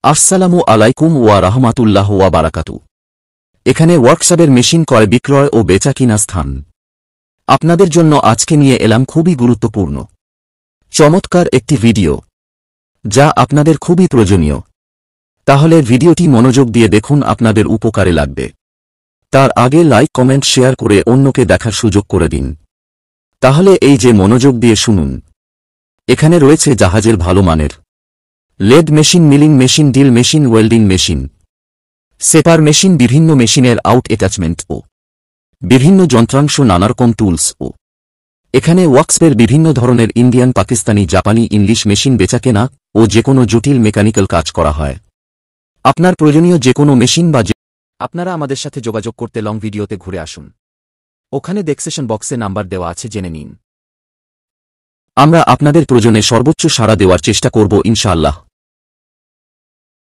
আসসালামু আলাইকুম ওয়া রাহমাতুল্লাহ ওয়া বারাকাতু। এখানে ওয়ার্কশপের মেশিন ক্রয় বিক্রয় ও বেচা কিনা স্থান। আপনাদের জন্য আজকে নিয়ে এলাম খুবই গুরুত্বপূর্ণ চমৎকার একটি ভিডিও, যা আপনাদের খুবই প্রয়োজনীয়। তাহলে ভিডিওটি মনোযোগ দিয়ে দেখুন, আপনাদের উপকারে লাগবে। তার আগে লাইক কমেন্ট শেয়ার করে অন্যকে দেখার সুযোগ করে দিন। তাহলে এই যে মনোযোগ দিয়ে শুনুন। এখানে রয়েছে জাহাজের ভালো মানের lathe machine, milling machine, drill machine, welding machine, সেপার মেশিন, বিভিন্ন মেশিনের আউট অ্যাটাচমেন্ট ও বিভিন্ন যন্ত্রাংশ, নানারকম টুলস ও এখানে ওয়ার্কশপের বিভিন্ন ধরনের ইন্ডিয়ান, পাকিস্তানি, জাপানি, ইংলিশ মেশিন বেচাকেনা ও যেকোনো জটিল মেকানিক্যাল কাজ করা হয়। আপনার প্রয়োজনীয় যেকোনো মেশিন বা আপনারা আমাদের সাথে যোগাযোগ করতে লং ভিডিওতে ঘুরে আসুন। ওখানে ডেসক্রিপশন বক্সে নাম্বার দেওয়া আছে, জেনে নিন। আমরা আপনাদের প্রয়োজনে সর্বোচ্চ সাড়া দেওয়ার চেষ্টা করব ইনশাআল্লাহ।